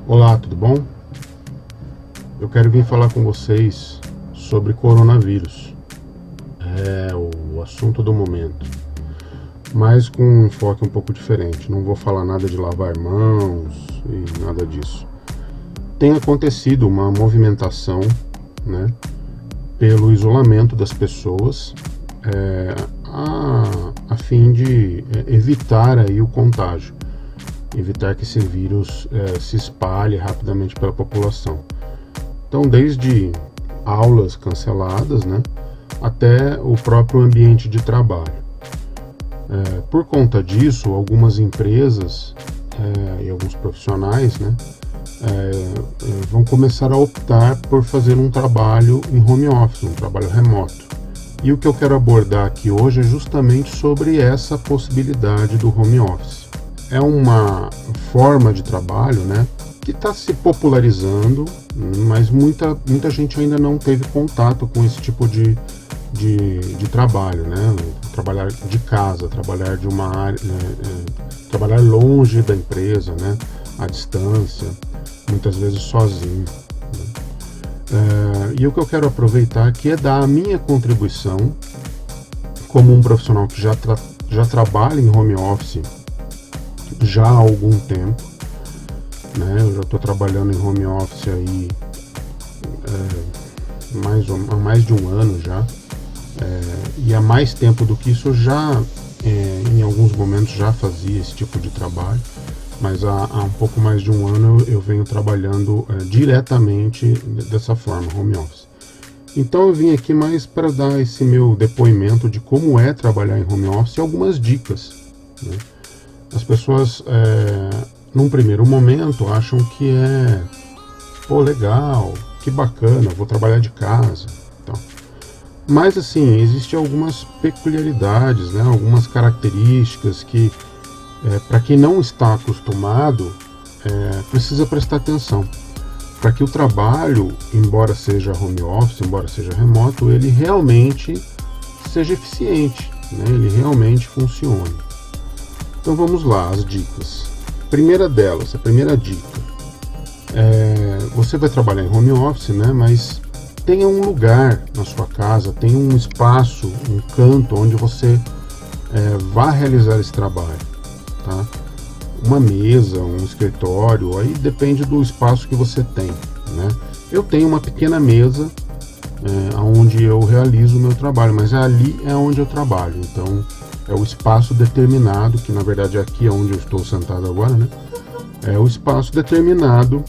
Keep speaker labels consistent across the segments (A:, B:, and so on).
A: Olá, tudo bom? Eu quero vir falar com vocês sobre coronavírus. É o assunto do momento, mas com um enfoque um pouco diferente. Não vou falar nada de lavar mãos e nada disso. Tem acontecido uma movimentação, né, pelo isolamento das pessoas, a fim de evitar aí o contágio, evitar que esse vírus se espalhe rapidamente pela população. Então, desde aulas canceladas, né, até o próprio ambiente de trabalho. Por conta disso, algumas empresas e alguns profissionais, né, vão começar a optar por fazer um trabalho em home office, um trabalho remoto. E o que eu quero abordar aqui hoje é justamente sobre essa possibilidade do home office. É uma forma de trabalho, né, que está se popularizando, mas muita gente ainda não teve contato com esse tipo de trabalho, né? Trabalhar de casa, trabalhar de uma área, trabalhar longe da empresa, né? À distância, muitas vezes sozinho. E o que eu quero aproveitar aqui é dar a minha contribuição como um profissional que já trabalha em home office já há algum tempo, né? Eu já estou trabalhando em home office aí há mais de um ano já, e há mais tempo do que isso eu já, em alguns momentos já fazia esse tipo de trabalho, mas há um pouco mais de um ano eu venho trabalhando diretamente dessa forma, home office. Então eu vim aqui mais para dar esse meu depoimento de como é trabalhar em home office e algumas dicas, né? As pessoas, num primeiro momento, acham que legal, que bacana, vou trabalhar de casa. Então. Mas, assim, existem algumas peculiaridades, né, algumas características que, para quem não está acostumado, precisa prestar atenção. Para que o trabalho, embora seja home office, embora seja remoto, ele realmente seja eficiente, né, ele realmente funcione. Então vamos lá, as dicas. Primeira delas, a primeira dica. Você vai trabalhar em home office, né? Mas tenha um lugar na sua casa, tenha um espaço, um canto onde você vá realizar esse trabalho, tá? Uma mesa, um escritório, aí depende do espaço que você tem, né? Eu tenho uma pequena mesa onde eu realizo o meu trabalho, mas ali é onde eu trabalho, então é o espaço determinado, que na verdade é aqui onde eu estou sentado agora, né? É o espaço determinado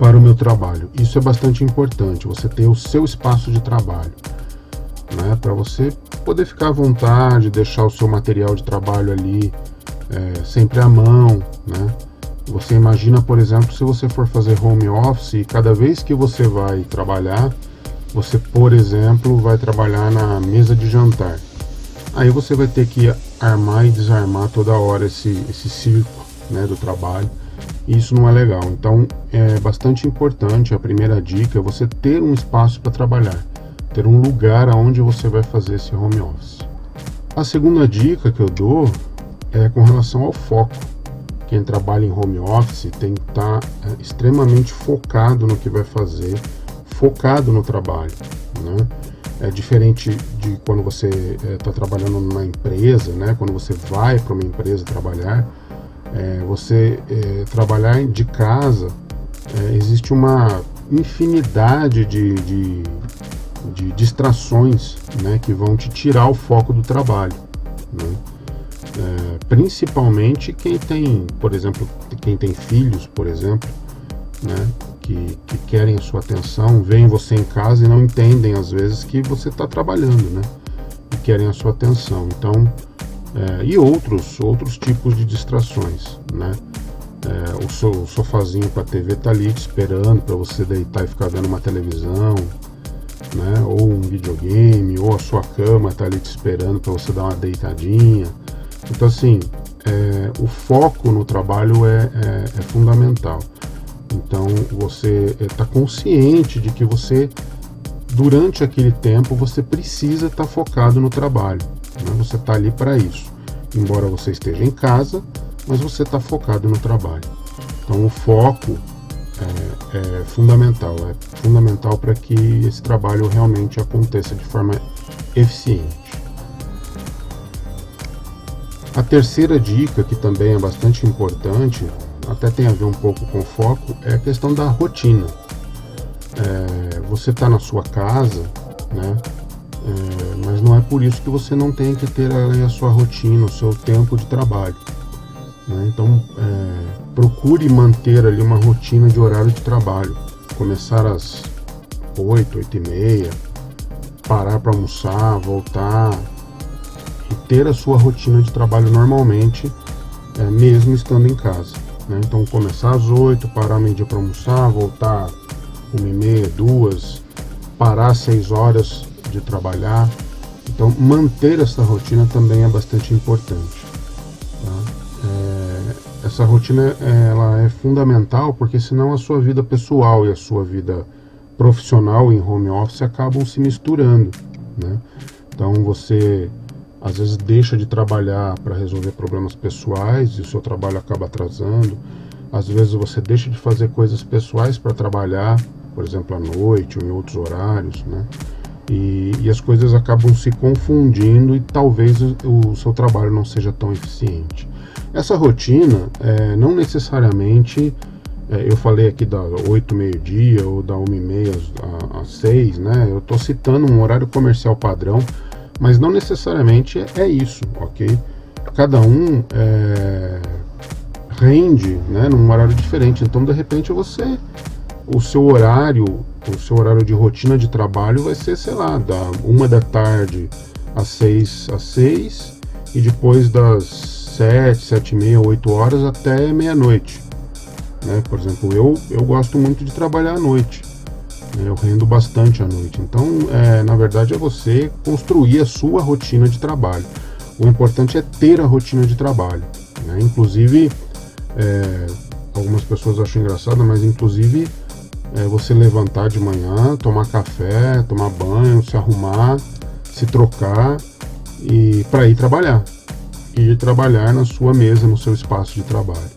A: para o meu trabalho. Isso é bastante importante, você ter o seu espaço de trabalho, né? Para você poder ficar à vontade, deixar o seu material de trabalho ali sempre à mão, né? Você imagina, por exemplo, se você for fazer home office e cada vez que você vai trabalhar, você, por exemplo, vai trabalhar na mesa de jantar. Aí você vai ter que armar e desarmar toda hora esse circo, né, do trabalho. E isso não é legal. Então é bastante importante, a primeira dica é você ter um espaço para trabalhar, ter um lugar onde você vai fazer esse home office. A segunda dica que eu dou é com relação ao foco. Quem trabalha em home office tem que estar extremamente focado no que vai fazer, focado no trabalho, né? É diferente de quando você está trabalhando numa empresa, né? Quando você vai para uma empresa trabalhar, você trabalhar de casa, existe uma infinidade de distrações, né? Que vão te tirar o foco do trabalho, né? Principalmente quem tem, por exemplo, quem tem filhos, por exemplo, né? Que querem a sua atenção, veem você em casa e não entendem às vezes que você está trabalhando, né? E querem a sua atenção. Então, e outros tipos de distrações, né? O sofazinho com a TV está ali te esperando para você deitar e ficar vendo uma televisão, né? Ou um videogame, ou a sua cama está ali te esperando para você dar uma deitadinha. Então, assim, o foco no trabalho é fundamental. Então você está consciente de que você, durante aquele tempo, você precisa estar focado no trabalho, né? Você está ali para isso. Embora você esteja em casa, mas você está focado no trabalho. Então o foco é fundamental para que esse trabalho realmente aconteça de forma eficiente. A terceira dica, que também é bastante importante, até tem a ver um pouco com foco, é a questão da rotina. Você está na sua casa, né? Mas não é por isso que você não tem que ter a sua rotina, o seu tempo de trabalho, né? Então, procure manter ali uma rotina de horário de trabalho. Começar às 8, 8h30, parar para almoçar, voltar e ter a sua rotina de trabalho normalmente, mesmo estando em casa, né? Então, começar às 8, parar meio-dia para almoçar, voltar 1h30, 2, parar às 6 horas de trabalhar. Então, manter essa rotina também é bastante importante, tá? Essa rotina ela é fundamental, porque senão a sua vida pessoal e a sua vida profissional em home office acabam se misturando, né? Então você às vezes deixa de trabalhar para resolver problemas pessoais e o seu trabalho acaba atrasando. Às vezes você deixa de fazer coisas pessoais para trabalhar, por exemplo, à noite ou em outros horários, né? E as coisas acabam se confundindo e talvez o seu trabalho não seja tão eficiente. Essa rotina, não necessariamente, eu falei aqui da 8, meio-dia ou da 1h30 às 6, né? Eu estou citando um horário comercial padrão, mas não necessariamente é isso, ok? Cada um rende, né, num horário diferente. Então, de repente, o seu horário de rotina de trabalho vai ser, sei lá, da 1 da tarde às 6 e depois das 7, 7h30, 8 horas até meia-noite, né? Por exemplo, eu gosto muito de trabalhar à noite, né? Eu rendo bastante à noite. Então, na verdade, é você construir a sua rotina de trabalho. O importante é ter a rotina de trabalho, né? Inclusive, algumas pessoas acham engraçado, mas inclusive você levantar de manhã, tomar café, tomar banho, se arrumar, se trocar e para ir trabalhar na sua mesa, no seu espaço de trabalho,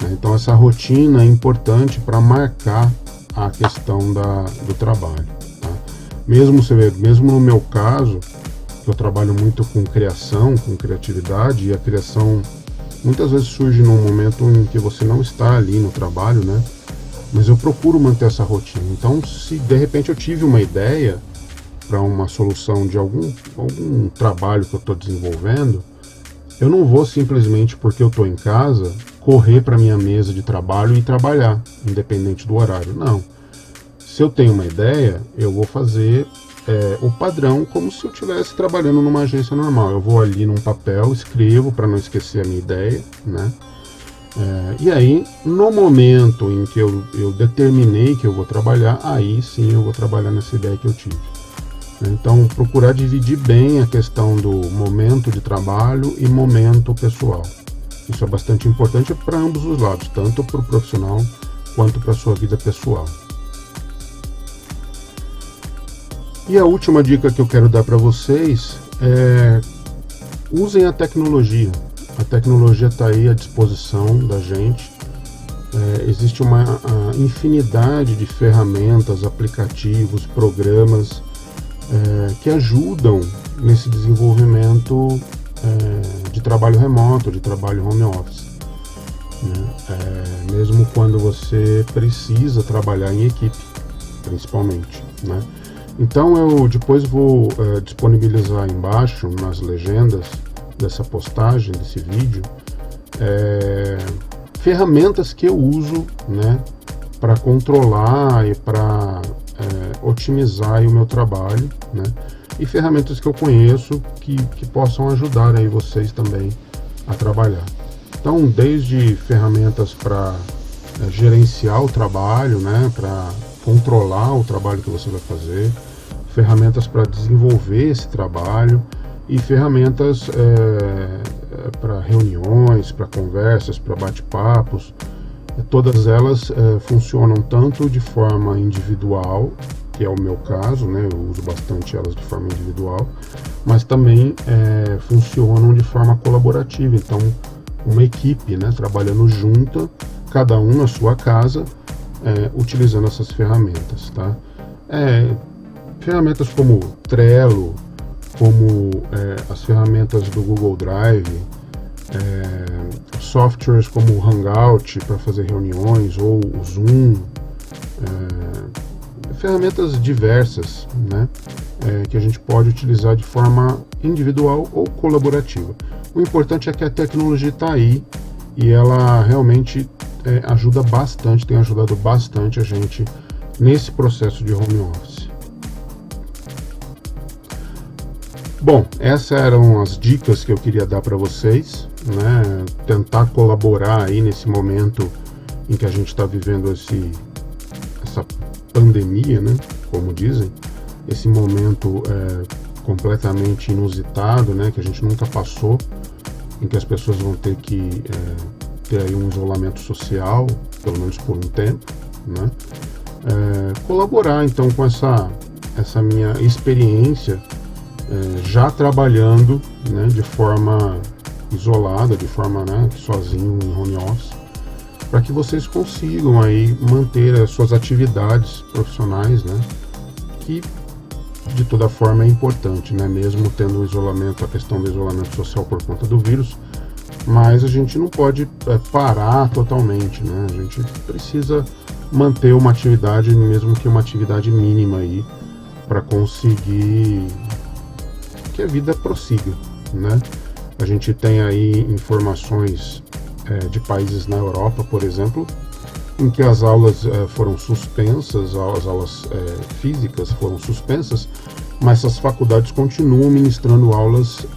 A: né? Então essa rotina é importante para marcar a questão do trabalho, tá? Mesmo no meu caso, eu trabalho muito com criação, com criatividade, e a criação muitas vezes surge num momento em que você não está ali no trabalho, né? Mas eu procuro manter essa rotina. Então, se de repente eu tive uma ideia para uma solução de algum trabalho que eu estou desenvolvendo, eu não vou simplesmente, porque eu estou em casa, correr para minha mesa de trabalho e trabalhar, independente do horário. Não. Se eu tenho uma ideia, eu vou fazer o padrão como se eu estivesse trabalhando numa agência normal. Eu vou ali num papel, escrevo para não esquecer a minha ideia, né? E aí, no momento em que eu determinei que eu vou trabalhar, aí sim eu vou trabalhar nessa ideia que eu tive. Então, procurar dividir bem a questão do momento de trabalho e momento pessoal. Isso é bastante importante para ambos os lados, tanto para o profissional quanto para a sua vida pessoal. E a última dica que eu quero dar para vocês é: usem a tecnologia. A tecnologia está aí à disposição da gente. Existe uma infinidade de ferramentas, aplicativos, programas que ajudam nesse desenvolvimento de trabalho remoto, de trabalho home office, né? Mesmo quando você precisa trabalhar em equipe, principalmente, né? Então eu depois vou disponibilizar embaixo nas legendas dessa postagem, desse vídeo, ferramentas que eu uso, né, para controlar e para otimizar aí o meu trabalho, né, e ferramentas que eu conheço que possam ajudar aí vocês também a trabalhar. Então, desde ferramentas para gerenciar o trabalho, né, para controlar o trabalho que você vai fazer, ferramentas para desenvolver esse trabalho e ferramentas para reuniões, para conversas, para bate-papos. Todas elas funcionam tanto de forma individual, que é o meu caso, né? Eu uso bastante elas de forma individual, mas também funcionam de forma colaborativa. Então, uma equipe, né, trabalhando junta, cada um na sua casa, utilizando essas ferramentas, tá? Ferramentas como Trello, como as ferramentas do Google Drive, softwares como o Hangout para fazer reuniões, ou o Zoom, ferramentas diversas, né, que a gente pode utilizar de forma individual ou colaborativa. O importante é que a tecnologia está aí e ela realmente ajuda bastante, tem ajudado bastante a gente nesse processo de home office. Bom, essas eram as dicas que eu queria dar para vocês, né? Tentar colaborar aí nesse momento em que a gente está vivendo essa pandemia, né? Como dizem, esse momento completamente inusitado, né? Que a gente nunca passou, em que as pessoas vão ter que ter aí um isolamento social, pelo menos por um tempo, né? Colaborar então com essa minha experiência, já trabalhando, né, de forma isolada, de forma, né, sozinho em home office, para que vocês consigam aí manter as suas atividades profissionais, né, que de toda forma é importante, né, mesmo tendo o isolamento, a questão do isolamento social por conta do vírus, mas a gente não pode parar totalmente, né, a gente precisa manter uma atividade, mesmo que uma atividade mínima aí, para conseguir que a vida prossiga, né? A gente tem aí informações de países na Europa, por exemplo, em que as aulas foram suspensas, as aulas físicas foram suspensas, mas as faculdades continuam ministrando aulas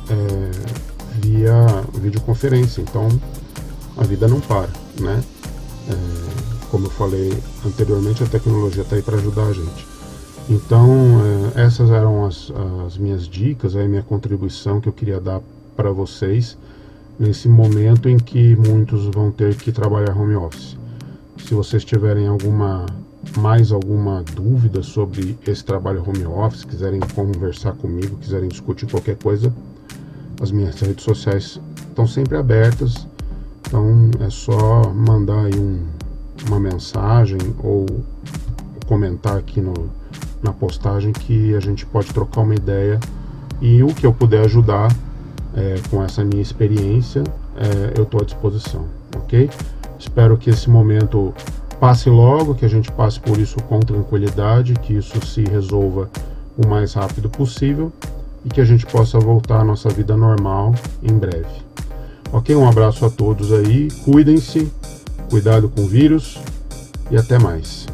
A: via videoconferência, então a vida não para, né? Como eu falei anteriormente, a tecnologia está aí para ajudar a gente. Então, essas eram as minhas dicas, a minha contribuição que eu queria dar para vocês nesse momento em que muitos vão ter que trabalhar home office. Se vocês tiverem mais alguma dúvida sobre esse trabalho home office, quiserem conversar comigo, quiserem discutir qualquer coisa, as minhas redes sociais estão sempre abertas, então é só mandar aí uma mensagem ou comentar aqui na postagem que a gente pode trocar uma ideia, e o que eu puder ajudar com essa minha experiência, eu estou à disposição, ok? Espero que esse momento passe logo, que a gente passe por isso com tranquilidade, que isso se resolva o mais rápido possível e que a gente possa voltar à nossa vida normal em breve. Ok? Um abraço a todos aí, cuidem-se, cuidado com o vírus e até mais.